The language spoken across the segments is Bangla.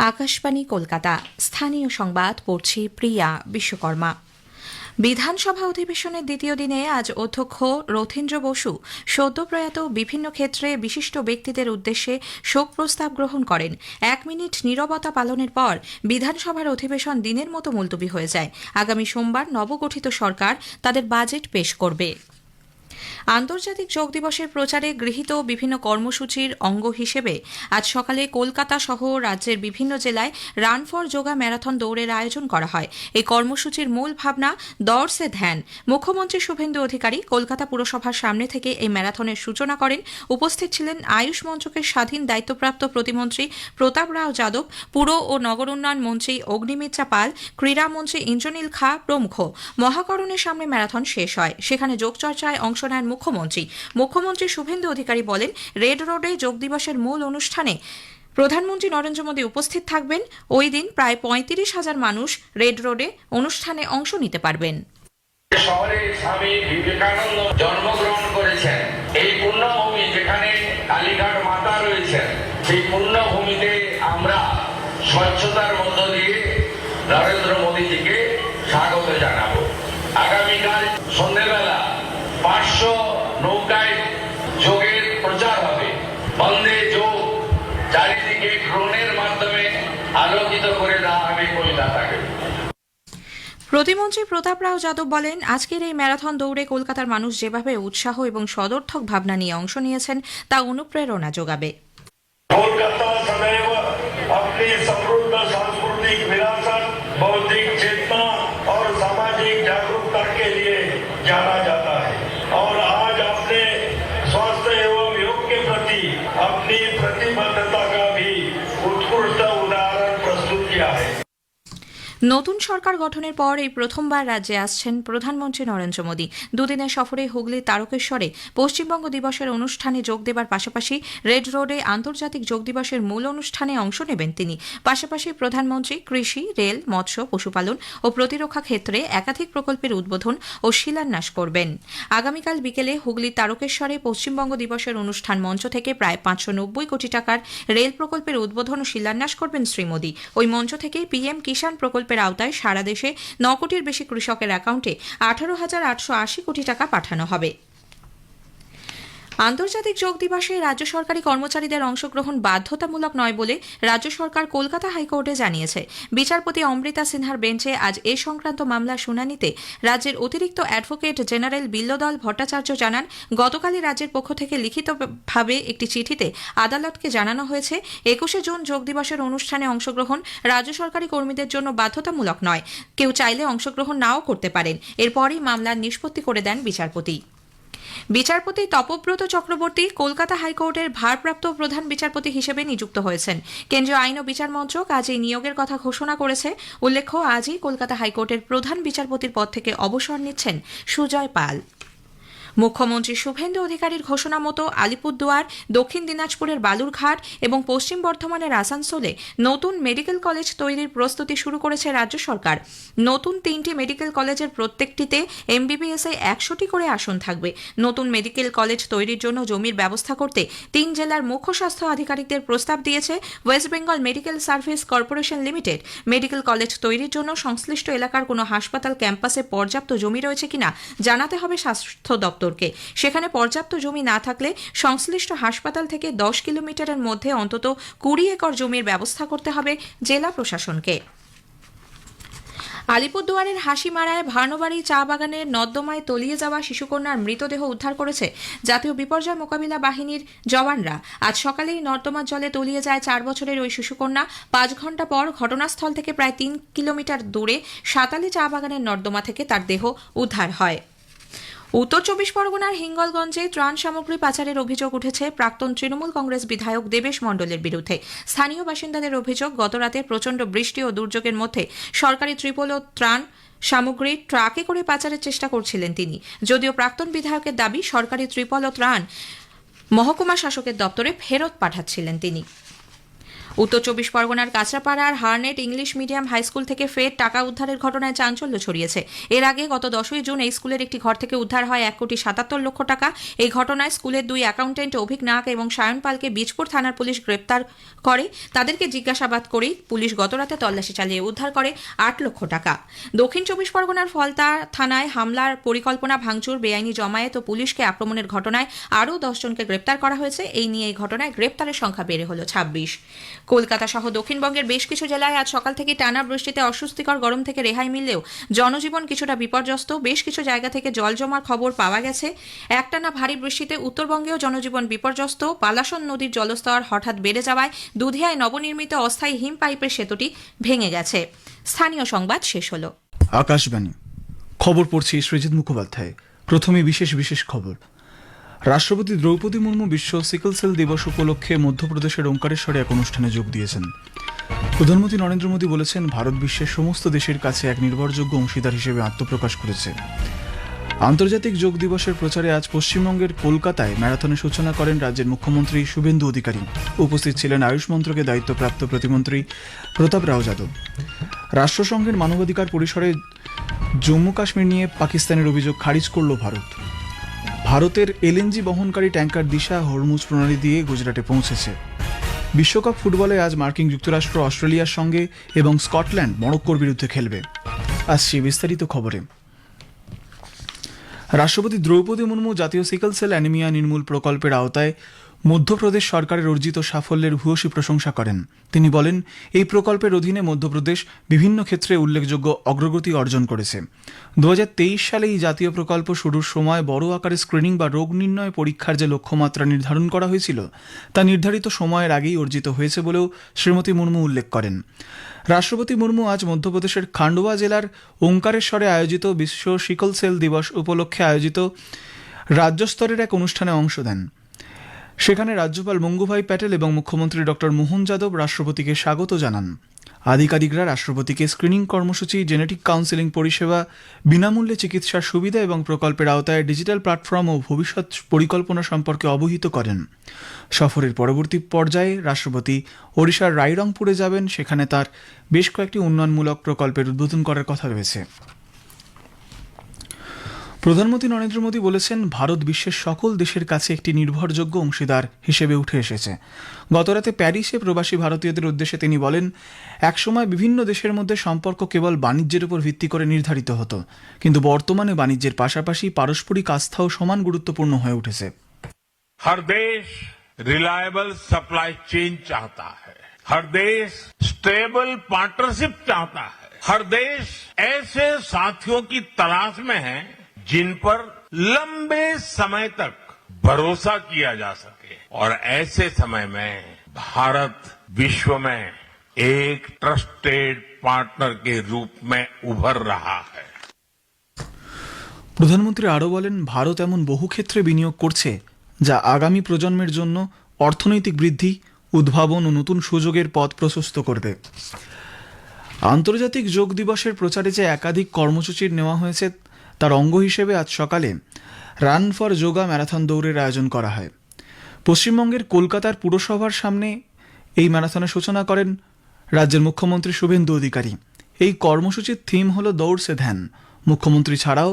আকাশবাণী কলকাতা স্থানীয় সংবাদ পড়ছি প্রিয়া বিশ্বকর্মা। বিধানসভা অধিবেশনের দ্বিতীয় দিনে আজ অধ্যক্ষ রথীন্দ্র বসু সদ্য প্রয়াত বিভিন্ন ক্ষেত্রে বিশিষ্ট ব্যক্তিদের উদ্দেশ্যে শোক প্রস্তাব গ্রহণ করেন। 1 মিনিট নীরবতা পালনের পর বিধানসভার অধিবেশন দিনের মতো মুলতবি হয়ে যায়। আগামী সোমবার নবগঠিত সরকার তাদের বাজেট পেশ করবে। আন্তর্জাতিক যোগ দিবসের প্রচারে গৃহীত বিভিন্ন কর্মসূচির অঙ্গ হিসেবে আজ সকালে কলকাতা সহ রাজ্যের বিভিন্ন জেলায় রান ফর যোগা ম্যারাথন দৌড়ের আয়োজন করা হয়। এই কর্মসূচির মূল ভাবনা দৌড় সে ধ্যান। মুখ্যমন্ত্রী শুভেন্দু অধিকারী কলকাতা পুরসভার সামনে থেকে এই ম্যারাথনের সূচনা করেন। উপস্থিত ছিলেন আয়ুষ মন্ত্রকের স্বাধীন দায়িত্বপ্রাপ্ত প্রতিমন্ত্রী প্রতাপ রাও যাদব, পুর ও নগর উন্নয়ন মন্ত্রী অগ্নিমিত্রা পাল, ক্রীড়ামন্ত্রী ইন্দ্রনীল খা প্রমুখ। মহাকরণের সামনে ম্যারাথন শেষ হয়। সেখানে যোগচর্চায় অংশ নেন মুখ্যমন্ত্রী শুভেন্দু অধিকারী বলেন, রেড রোডে যোগ দিবসের মূল অনুষ্ঠানে প্রধানমন্ত্রী নরেন্দ্র মোদী উপস্থিত থাকবেন। ওই দিন প্রায় 35,000 মানুষ রেড রোডে অনুষ্ঠানে অংশ নিতে পারবেন। শহরে স্বামী বিবেকানন্দ জন্মগ্রহণ করেছেন। এই পুণ্যভূমি যেখানে কালীঘাট মাতা রয়েছেন, সেই পুণ্যভূমিতে আমরা স্বচ্ছতার মধ্য দিয়ে নরেন্দ্র মোদীজিকে স্বাগত জানাবো। আগামীকাল সন্ধ্যেবেলা 500 নৌকায় যোগের প্রচার হবে। বন্দে যোগ চারিদিকে ড্রোনের মাধ্যমে আলোকিত করে দেওয়া হবে কলকাতাকে। প্রতিমন্ত্রী প্রতাপ রাও যাদব বলেন, আজকের এই ম্যারাথন দৌড়ে কলকাতার মানুষ যেভাবে উৎসাহ এবং সদর্থক ভাবনা নিয়ে অংশ নিয়েছেন তা অনুপ্রেরণা যোগাবে। कोलकाता सदैव अपनी समृद्ध सांस्कृतिक विरासत, बौद्धिक चेतना और सामाजिक जागरूकता के लिए जाना जाता है और आज आपने स्वास्थ्य एवं योग के प्रति अपनी प्रतिबद्धता का भी उत्कृष्ट उदाहरण प्रस्तुत किया है। নতুন সরকার গঠনের পর এই প্রথমবার রাজ্যে আসছেন প্রধানমন্ত্রী নরেন্দ্র মোদী। দুদিনের সফরে হুগলির তারকেশ্বরে পশ্চিমবঙ্গ দিবসের অনুষ্ঠানে যোগ দেবার পাশাপাশি রেড রোডে আন্তর্জাতিক যোগ দিবসের মূল অনুষ্ঠানে অংশ নেবেন তিনি। পাশাপাশি প্রধানমন্ত্রী কৃষি, রেল, মৎস্য, পশুপালন ও প্রতিরক্ষা ক্ষেত্রে একাধিক প্রকল্পের উদ্বোধন ও শিলান্যাস করবেন। আগামীকাল বিকেলে হুগলির তারকেশ্বরে পশ্চিমবঙ্গ দিবসের অনুষ্ঠান মঞ্চ থেকে প্রায় 590 কোটি টাকার রেল প্রকল্পের উদ্বোধন ও শিলান্যাস করবেন শ্রী মোদী। ওই মঞ্চ থেকে পিএম কিষাণ প্রকল্পের আওতায় সারা দেশে 9 কোটির বেশি কৃষকের অ্যাকাউন্টে 18,880 কোটি টাকা পাঠানো হবে। আন্তর্জাতিক যোগ দিবসে রাজ্য সরকারি কর্মচারীদের অংশগ্রহণ বাধ্যতামূলক নয় বলে রাজ্য সরকার কলকাতা হাইকোর্টে জানিয়েছে। বিচারপতি অমৃতা সিনহার বেঞ্চে আজ এ সংক্রান্ত মামলার শুনানিতে রাজ্যের অতিরিক্ত অ্যাডভোকেট জেনারেল বিল্লদল ভট্টাচার্য জানান, গতকালই রাজ্যের পক্ষ থেকে লিখিতভাবে একটি চিঠিতে আদালতকে জানানো হয়েছে 21শে জুন যোগ দিবসের অনুষ্ঠানে অংশগ্রহণ রাজ্য সরকারি কর্মীদের জন্য বাধ্যতামূলক নয়। কেউ চাইলে অংশগ্রহণ নাও করতে পারেন। এরপরই মামলার নিষ্পত্তি করে দেন বিচারপতি তপব্রত চক্রবর্তী কলকাতা হাইকোর্টের ভারপ্রাপ্ত প্রধান বিচারপতি হিসেবে নিযুক্ত হয়েছেন। কেন্দ্রীয় আইন ও বিচার মন্ত্রক আজ এই নিয়োগের কথা ঘোষণা করেছে। উল্লেখ্য, আজই কলকাতা হাইকোর্টের প্রধান বিচারপতির পদ থেকে অবসর নিচ্ছেন সুজয় পাল। মুখ্যমন্ত্রী শুভেন্দু অধিকারীর ঘোষণা মতো আলিপুরদুয়ার, দক্ষিণ দিনাজপুরের বালুরঘাট এবং পশ্চিম বর্ধমানের আসানসোলে নতুন মেডিকেল কলেজ তৈরির প্রস্তুতি শুরু করেছে রাজ্য সরকার। নতুন 3টি মেডিকেল কলেজের প্রত্যেকটিতে এমবিবিএসে 100টি করে আসন থাকবে। নতুন মেডিকেল কলেজ তৈরির জন্য জমির ব্যবস্থা করতে 3 জেলার মুখ্য স্বাস্থ্য আধিকারিকদের প্রস্তাব দিয়েছে West Bengal medical service corporation limited. Medical college তৈরির জন্য সংশ্লিষ্ট এলাকার কোনো হাসপাতাল ক্যাম্পাসে পর্যাপ্ত জমি রয়েছে কিনা জানাতে হবে স্বাস্থ্য দপ্তর। সেখানে পর্যাপ্ত জমি না থাকলে সংশ্লিষ্ট হাসপাতাল থেকে 10 কিলোমিটারের মধ্যে অন্তত 20 একর জমির ব্যবস্থা করতে হবে জেলা প্রশাসনকে। আলিপুরদুয়ারের হাসিমারায় ভার্নবাড়ি চা বাগানের নর্দমায় তলিয়ে যাওয়া শিশুকন্যার মৃতদেহ উদ্ধার করেছে জাতীয় বিপর্যয় মোকাবিলা বাহিনীর জওয়ানরা। আজ সকালেই নর্দমার জলে তলিয়ে যায় 4 বছরের ওই শিশুকন্যা। 5 ঘন্টা পর ঘটনাস্থল থেকে প্রায় 3 কিলোমিটার দূরে সাতালি চা বাগানের নর্দমা থেকে তার দেহ উদ্ধার হয়। উত্তর 24 পরগনার হিঙ্গলগঞ্জে ত্রাণ সামগ্রী পাচারের অভিযোগ উঠেছে প্রাক্তন তৃণমূল কংগ্রেস বিধায়ক দেবেশ মণ্ডলের বিরুদ্ধে। স্থানীয় বাসিন্দাদের অভিযোগ, গতরাতে প্রচণ্ড বৃষ্টি ও দুর্যোগের মধ্যে সরকারি ত্রিপল ও ত্রাণ সামগ্রী ট্রাকে করে পাচারের চেষ্টা করছিলেন তিনি। যদিও প্রাক্তন বিধায়কের দাবি, সরকারি ত্রিপল ও ত্রাণ মহকুমা শাসকের দপ্তরে ফেরত পাঠাচ্ছিলেন তিনি। উত্তর চব্বিশ পরগনার কাঁচরাপাড়ার Harnett English medium high school থেকে ফের টাকা উদ্ধারের ঘটনায় চাঞ্চল্য ছড়িয়েছে। এর আগে গত 10ই জুন এই স্কুলের একটি ঘর থেকে উদ্ধার হয় 1,77,00,000 টাকা। এই ঘটনায় স্কুলের দুই অ্যাকাউন্টেন্ট অভিক নাগ এবং সায়ন পালকে বীজপুর থানার পুলিশ গ্রেপ্তার করে। তাদেরকে জিজ্ঞাসাবাদ করেই পুলিশ গতরাতে তল্লাশি চালিয়ে উদ্ধার করে 8 লক্ষ টাকা। দক্ষিণ চব্বিশ পরগনার ফলতা থানায় হামলার পরিকল্পনা, ভাঙচুর, বেআইনি জমায়েত ও পুলিশকে আক্রমণের ঘটনায় আরও 10 জনকে গ্রেপ্তার করা হয়েছে। এই নিয়ে এই ঘটনায় গ্রেপ্তারের সংখ্যা বেড়ে হল 26। কলকাতা সহ দক্ষিণবঙ্গের বেশ কিছু জেলায় আজ সকাল থেকে টানা বৃষ্টিতে অস্বস্তিকর গরম থেকে রেহাই মিললেও জনজীবন কিছুটা বিপর্যস্ত। বেশ কিছু জায়গা থেকে জল জমার খবর পাওয়া গেছে। একটানা ভারী বৃষ্টিতে উত্তরবঙ্গেও জনজীবন বিপর্যস্ত। পালাসন নদীর জলস্তর হঠাৎ বেড়ে যাওয়ায় দুধিয়ায় নবনির্মিত অস্থায়ী হিম পাইপের সেতুটি ভেঙে গেছে। স্থানীয় সংবাদ শেষ হল। আকাশবাণী খবর পড়ছি সৃজিত মুখোপাধ্যায়। প্রথমে বিশেষ খবর। রাষ্ট্রপতি দ্রৌপদী মুর্মু বিশ্ব সিকল সেল দিবস উপলক্ষে মধ্যপ্রদেশের ওঙ্কারেশ্বরে এক অনুষ্ঠানে যোগ দিয়েছেন। প্রধানমন্ত্রী নরেন্দ্র মোদী বলেছেন, ভারত বিশ্বের সমস্ত দেশের কাছে এক নির্ভরযোগ্য অংশীদার হিসেবে আত্মপ্রকাশ করেছে। আন্তর্জাতিক যোগ দিবসের প্রচারে আজ পশ্চিমবঙ্গের কলকাতায় ম্যারাথনের সূচনা করেন রাজ্যের মুখ্যমন্ত্রী শুভেন্দু অধিকারী। উপস্থিত ছিলেন আয়ুষ মন্ত্রকের দায়িত্বপ্রাপ্ত প্রতিমন্ত্রী প্রতাপ রাও যাদব। রাষ্ট্রসংঘের মানবাধিকার পরিষদে জম্মু কাশ্মীর নিয়ে পাকিস্তানের অভিযোগ খারিজ করল ভারত। ভারতের এলএনজি বহনকারী ট্যাঙ্কার দিশা হরমুজ প্রণালী দিয়ে গুজরাটে পৌঁছেছে। বিশ্বকাপ ফুটবলে আজ মার্কিন যুক্তরাষ্ট্র অস্ট্রেলিয়ার সঙ্গে এবং স্কটল্যান্ড মরক্কোর বিরুদ্ধে খেলবে। আসছি বিস্তারিত খবরে। রাষ্ট্রপতি দ্রৌপদী মুর্মু জাতীয় সিকল সেল অ্যানিমিয়া নির্মূল প্রকল্পের আওতায় মধ্যপ্রদেশ সরকারের অর্জিত সাফল্যের ভূয়সী প্রশংসা করেন। তিনি বলেন, এই প্রকল্পের অধীনে মধ্যপ্রদেশ বিভিন্ন ক্ষেত্রে উল্লেখযোগ্য অগ্রগতি অর্জন করেছে। 2023 সালে এই জাতীয় প্রকল্প শুরুর সময় বড় আকারে স্ক্রিনিং বা রোগ নির্ণয় পরীক্ষার যে লক্ষ্যমাত্রা নির্ধারণ করা হয়েছিল তা নির্ধারিত সময়ের আগেই অর্জিত হয়েছে বলেও শ্রীমতী মুর্মু উল্লেখ করেন। রাষ্ট্রপতি মুর্মু আজ মধ্যপ্রদেশের খান্ডোয়া জেলার ওঙ্কারেশ্বরে আয়োজিত বিশ্ব সিকল সেল দিবস উপলক্ষে আয়োজিত রাজ্যস্তরের এক অনুষ্ঠানে অংশ নেন। সেখানে রাজ্যপাল মঙ্গুভাই প্যাটেল এবং মুখ্যমন্ত্রী ডক্টর মোহন যাদব রাষ্ট্রপতিকে স্বাগত জানান। আধিকারিকরা রাষ্ট্রপতিকে স্ক্রিনিং কর্মসূচি, জেনেটিক কাউন্সেলিং পরিষেবা, বিনামূল্যে চিকিৎসার সুবিধা এবং প্রকল্পের আওতায় ডিজিটাল প্ল্যাটফর্ম ও ভবিষ্যৎ পরিকল্পনা সম্পর্কে অবহিত করেন। সফরের পরবর্তী পর্যায়ে রাষ্ট্রপতি ওড়িশার রায়রংপুরে যাবেন। সেখানে তার বেশ কয়েকটি উন্নয়নমূলক প্রকল্পের উদ্বোধন করার কথা রয়েছে। প্রধানমন্ত্রী নরেন্দ্র মোদী বলেছেন, ভারত বিশ্বের সকল দেশের কাছে একটি নির্ভরযোগ্য অংশীদার হিসেবে উঠে এসেছে। গতরাতে প্যারিসে প্রবাসী ভারতীয়দের উদ্দেশ্যে তিনি বলেন, একসময় বিভিন্ন দেশের মধ্যে সম্পর্ক কেবল বাণিজ্যের উপর ভিত্তি করে নির্ধারিত হতো, কিন্তু বর্তমানে বাণিজ্যের পাশাপাশি পারস্পরিক আস্থাও সমান গুরুত্বপূর্ণ হয়ে উঠেছে। हर देश रिलायबल सप्लाई चेन चाहता है, हर देश स्टेबल पार्टनरशिप चाहता है, हर देश ऐसे साथियों की तलाश में है जिन पर लंबे समय तक भरोसा किया जा सके। और ऐसे समय में भारत विश्व में एक ट्रस्टेड पार्टनर के रूप में उभर रहा है। প্রধানমন্ত্রী আরও বলেন, ভারত এমন বহু ক্ষেত্রে বিনিয়োগ করছে যা আগামী প্রজন্মের জন্য অর্থনৈতিক বৃদ্ধি, উদ্ভাবন ও নতুন সুযোগের পথ প্রশস্ত করবে। আন্তর্জাতিক যোগ দিবসের প্রচারে যে একাধিক কর্মসূচি নেওয়া হয়েছে তার অঙ্গ হিসেবে আজ সকালে রান ফর যোগা ম্যারাথন দৌড়ের আয়োজন করা হয়। পশ্চিমবঙ্গের কলকাতার পুরসভার সামনে এই ম্যারাথনের সূচনা করেন রাজ্যের মুখ্যমন্ত্রী শুভেন্দু অধিকারী। এই কর্মসূচির থিম হল দৌড় সে ধ্যান। মুখ্যমন্ত্রী ছাড়াও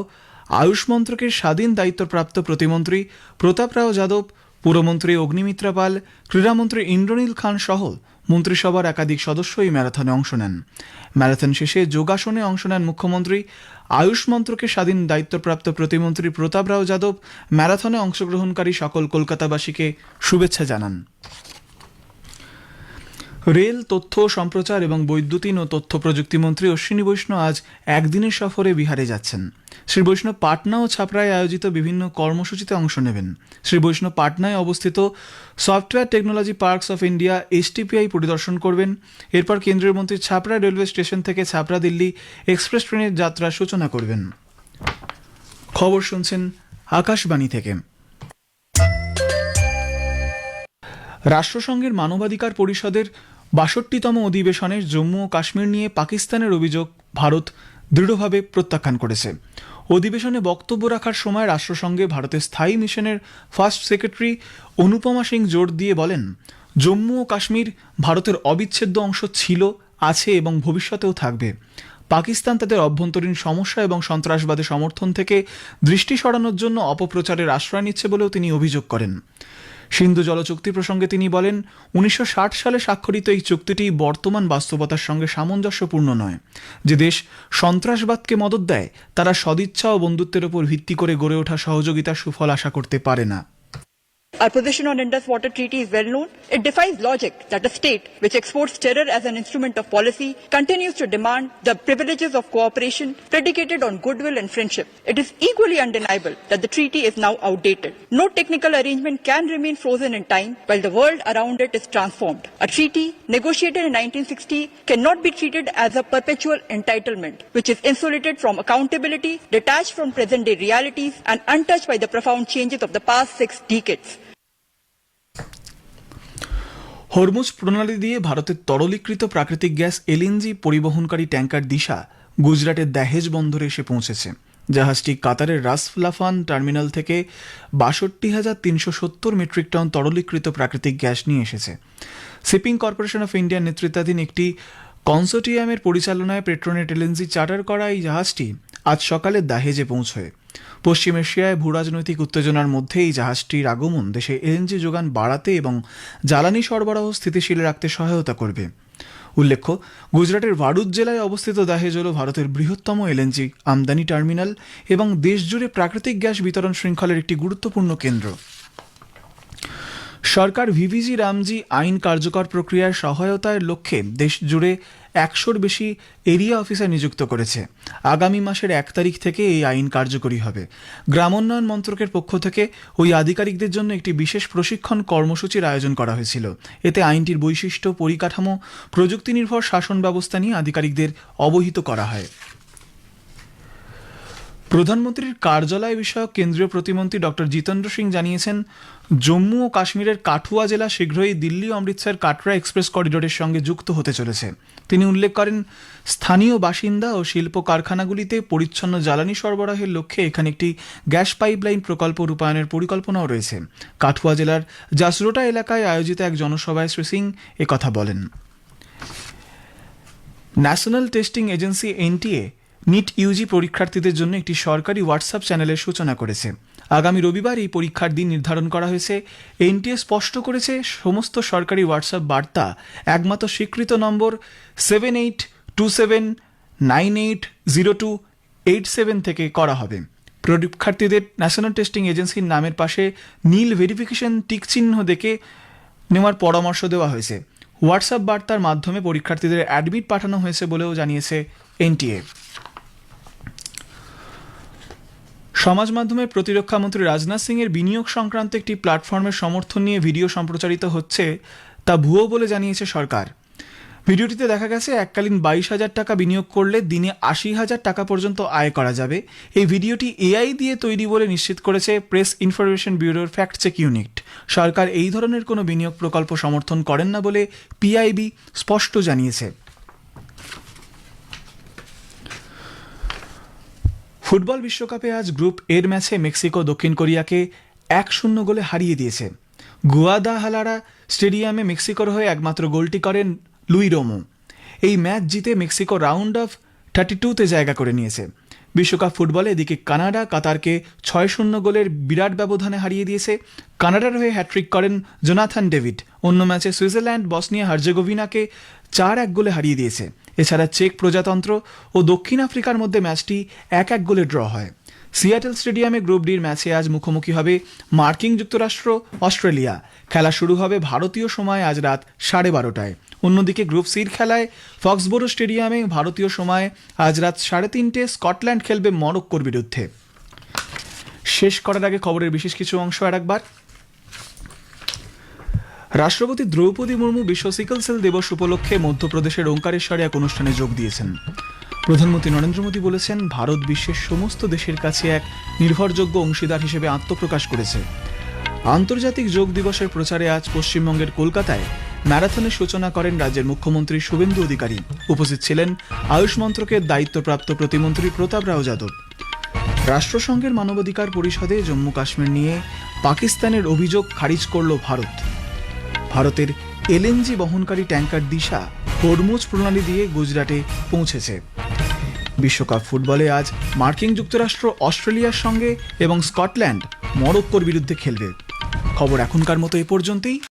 আয়ুষ মন্ত্রকের স্বাধীন দায়িত্বপ্রাপ্ত প্রতিমন্ত্রী প্রতাপ রাও যাদব, পুরমন্ত্রী অগ্নিমিত্রা পাল, ক্রীড়ামন্ত্রী ইন্দ্রনীল খান সহ মন্ত্রিসভার একাধিক সদস্য এই ম্যারাথনে অংশ নেন। ম্যারাথন শেষে যোগাসনে অংশ নেন মুখ্যমন্ত্রী। আয়ুষ মন্ত্রকের স্বাধীন দায়িত্বপ্রাপ্ত প্রতিমন্ত্রী প্রতাপ রাও যাদব ম্যারাথনে অংশগ্রহণকারী সকল কলকাতাবাসীকে শুভেচ্ছা জানান। রেল, তথ্য সম্প্রচার এবং বৈদ্যুতিন ও তথ্য প্রযুক্তি মন্ত্রী অশ্বিনী বৈষ্ণব আজ একদিনের সফরে বিহারে যাচ্ছেন। শ্রী বৈষ্ণব পাটনা ও ছাপড়ায় আয়োজিত বিভিন্ন কর্মসূচিতে অংশ নেবেন। শ্রী বৈষ্ণব পাটনায় অবস্থিত software technology parks of India STPI পরিদর্শন করবেন। এরপর কেন্দ্রীয় মন্ত্রী ছাপড়া রেলওয়ে স্টেশন থেকে ছাপড়া দিল্লি এক্সপ্রেস ট্রেনের যাত্রার সূচনা করবেন। খবর শুনছেন আকাশবাণী থেকে। রাষ্ট্রসংঘের মানবাধিকার পরিষদের ৬২তম অধিবেশনে জম্মু ও কাশ্মীর নিয়ে পাকিস্তানের অভিযোগ ভারত দৃঢ়ভাবে প্রত্যাখ্যান করেছে। অধিবেশনে বক্তব্য রাখার সময় রাষ্ট্রসংঘে ভারতের স্থায়ী মিশনের ফার্স্ট সেক্রেটারি অনুপমা সিং জোর দিয়ে বলেন, জম্মু ও কাশ্মীর ভারতের অবিচ্ছেদ্য অংশ ছিল, আছে এবং ভবিষ্যতেও থাকবে। পাকিস্তান তাদের অভ্যন্তরীণ সমস্যা এবং সন্ত্রাসবাদের সমর্থন থেকে দৃষ্টি সরানোর জন্য অপপ্রচারের আশ্রয় নিচ্ছে বলেও তিনি অভিযোগ করেন। সিন্ধু জল চুক্তি প্রসঙ্গে তিনি বলেন, 1960 সালে স্বাক্ষরিত এই চুক্তিটি বর্তমান বাস্তবতার সঙ্গে সামঞ্জস্যপূর্ণ নয়। যে দেশ সন্ত্রাসবাদকে মদদ দেয় তারা সদিচ্ছা ও বন্ধুত্বের উপর ভিত্তি করে গড়ে ওঠা সহযোগিতার সুফল আশা করতে পারে না। Our position on Indus Water Treaty is well known. It defies logic that a state which exports terror as an instrument of policy continues to demand the privileges of cooperation predicated on goodwill and friendship. It is equally undeniable that the treaty is now outdated. No technical arrangement can remain frozen in time while the world around it is transformed. A treaty negotiated in 1960 cannot be treated as a perpetual entitlement, which is insulated from accountability, detached from present-day realities, and untouched by the profound changes of the past 6 decades. Hormuz প্রণালী দিয়ে ভারতের তরলীকৃত প্রাকৃতিক গ্যাস এলএনজি পরিবহনকারী ট্যাঙ্কার দিশা গুজরাটের দাহেজ বন্দরে এসে পৌঁছেছে। জাহাজটি কাতারের রাসফলাফান টার্মিনাল থেকে 62,370 মেট্রিক টন তরলীকৃত প্রাকৃতিক গ্যাস নিয়ে এসেছে। শিপিং কর্পোরেশন অফ ইন্ডিয়ার নেতৃত্বাধীন একটি কনসোর্টিয়ামের পরিচালনায় পেট্রোনেট এলএনজি চার্টার করা এই জাহাজটি আজ সকালে দাহেজে পৌঁছয়। পশ্চিম এশিয়ায় ভূরাজনৈতিক উত্তেজনার মধ্যে এই জাহাজটির আগমন দেশে এলএনজি যোগান বাড়াতে এবং জ্বালানি সরবরাহ স্থিতিশীল রাখতে সহায়তা করবে। উল্লেখ্য, গুজরাটের ভারুচ জেলায় অবস্থিত দাহেজ হল ভারতের বৃহত্তম এলএনজি আমদানি টার্মিনাল এবং দেশজুড়ে প্রাকৃতিক গ্যাস বিতরণ শৃঙ্খলের একটি গুরুত্বপূর্ণ কেন্দ্র। সরকার ভিভিজি রামজি আইন কার্যকর প্রক্রিয়ার সহায়তার লক্ষ্যে দেশজুড়ে 100-র বেশি এরিয়া অফিসার নিযুক্ত করেছে। আগামী মাসের 1 তারিখ থেকে এই আইন কার্যকরী হবে। গ্রামোন্নয়ন মন্ত্রকের পক্ষ থেকে ওই আধিকারিকদের জন্য একটি বিশেষ প্রশিক্ষণ কর্মসূচির আয়োজন করা হয়েছিল। এতে আইনটির বৈশিষ্ট্য, পরিকাঠামো, প্রযুক্তি নির্ভর শাসন ব্যবস্থা নিয়ে আধিকারিকদের অবহিত করা হয়। প্রধানমন্ত্রীর কার্যালয় বিষয়ক কেন্দ্রীয় প্রতিমন্ত্রী ডক্টর জিতেন্দ্র সিং জানিয়েছেন, জম্মু ও কাশ্মীরের কাঠুয়া জেলা শীঘ্রই দিল্লি অমৃতসর কাটরা এক্সপ্রেস করিডোরের সঙ্গে যুক্ত হতে চলেছে। তিনি উল্লেখ করেন, স্থানীয় বাসিন্দা ও শিল্প কারখানাগুলিতে পরিচ্ছন্ন জ্বালানি সরবরাহের লক্ষ্যে এখানে একটি গ্যাস পাইপলাইন প্রকল্প রূপায়ণের পরিকল্পনাও রয়েছে। কাঠুয়া জেলার জাসরোটা এলাকায় আয়োজিত এক জনসভায় শ্রী সিং একথা বলেন। National testing agency NTA NEET UG পরীক্ষার্থীদের জন্য একটি সরকারি হোয়াটসঅ্যাপ চ্যানেলের সূচনা করেছে। আগামী রবিবার এই পরীক্ষার দিন নির্ধারণ করা হয়েছে। এনটিএ স্পষ্ট করেছে, সমস্ত সরকারি হোয়াটসঅ্যাপ বার্তা একমাত্র স্বীকৃত নম্বর 7827980287 থেকে করা হবে। পরীক্ষার্থীদের ন্যাশনাল টেস্টিং এজেন্সির নামের পাশে নীল ভেরিফিকেশন টিক চিহ্ন দেখে নেওয়ার পরামর্শ দেওয়া হয়েছে। হোয়াটসঅ্যাপ বার্তার মাধ্যমে পরীক্ষার্থীদের অ্যাডমিট পাঠানো হয়েছে বলেও জানিয়েছে এনটিএ। সমাজ মাধ্যমের প্রতিরক্ষা মন্ত্রী রাজনাথ সিং এর বিনিয়োগ সংক্রান্ত একটি প্ল্যাটফর্মের সমর্থন নিয়ে ভিডিও সম্প্রচারিত হচ্ছে তা ভুয়ো বলে জানিয়েছে সরকার। ভিডিওটিতে দেখা গেছে এককালীন 22,000 টাকা বিনিয়োগ করলে দিনে 80,000 টাকা পর্যন্ত আয় করা যাবে। এই ভিডিওটি এআই দিয়ে তৈরি বলে নিশ্চিত করেছে প্রেস ইনফরমেশন ব্যুরোর ফ্যাক্ট চেক ইউনিট। সরকার এই ধরনের কোনো বিনিয়োগ প্রকল্প সমর্থন করেন না বলে পিআইবি স্পষ্ট জানিয়েছে। ফুটবল বিশ্বকাপে আজ গ্রুপ এর ম্যাচে মেক্সিকো দক্ষিণ কোরিয়াকে 1-0 গোলে হারিয়ে দিয়েছে। গুয়াদালাহারা স্টেডিয়ামে মেক্সিকোর হয়ে একমাত্র গোলটি করেন লুই রোমো। এই ম্যাচ জিতে মেক্সিকো রাউন্ড অফ 32-তে জায়গা করে নিয়েছে। বিশ্বকাপ ফুটবলে এদিকে কানাডা কাতারকে 6-0 গোলের বিরাট ব্যবধানে হারিয়ে দিয়েছে। কানাডার হয়ে হ্যাট্রিক করেন জোনাথন ডেভিড। অন্য ম্যাচে সুইজারল্যান্ড বসনিয়া হার্জেগোভিনাকে 4-1 গোলে হারিয়ে দিয়েছে। এছাড়া চেক প্রজাতন্ত্র ও দক্ষিণ আফ্রিকার মধ্যে ম্যাচটি 1-1 গোলে ড্র হয়। সিয়াটেল স্টেডিয়ামে গ্রুপ ডির ম্যাচে আজ মুখোমুখি হবে মার্কিন যুক্তরাষ্ট্র অস্ট্রেলিয়া। খেলা শুরু হবে ভারতীয় সময় আজ রাত 12:30টায়। অন্যদিকে গ্রুপ সির খেলায় ফক্সবোরো স্টেডিয়ামে ভারতীয় সময় আজ রাত 3:30 স্কটল্যান্ড খেলবে মরক্কোর বিরুদ্ধে। শেষ করার আগে খবরের বিশেষ কিছু অংশ আরেকবার। রাষ্ট্রপতি দ্রৌপদী মুর্মু বিশ্ব সিকল সেল দিবস উপলক্ষে মধ্যপ্রদেশের ওঙ্কারেশ্বরে এক অনুষ্ঠানে যোগ দিয়েছেন। প্রধানমন্ত্রী নরেন্দ্র মোদী বলেছেন, ভারত বিশ্বের সমস্ত দেশের কাছে এক নির্ভরযোগ্য অংশীদার হিসেবে আত্মপ্রকাশ করেছে। আন্তর্জাতিক যোগ দিবসের প্রচারে আজ পশ্চিমবঙ্গের কলকাতায় ম্যারাথনের সূচনা করেন রাজ্যের মুখ্যমন্ত্রী শুভেন্দু অধিকারী। উপস্থিত ছিলেন আয়ুষ মন্ত্রকের দায়িত্বপ্রাপ্ত প্রতিমন্ত্রী প্রতাপ রাও যাদব। রাষ্ট্রসংঘের মানবাধিকার পরিষদে জম্মু কাশ্মীর নিয়ে পাকিস্তানের অভিযোগ খারিজ করল ভারত। ভারতের এলএনজি বহনকারী ট্যাঙ্কার দিশা হরমুজ প্রণালী দিয়ে গুজরাটে পৌঁছেছে। বিশ্বকাপ ফুটবলে আজ মার্কিন যুক্তরাষ্ট্র অস্ট্রেলিয়ার সঙ্গে এবং স্কটল্যান্ড মরক্কোর বিরুদ্ধে খেলবে। খবর এখনকার মতো এ পর্যন্তই।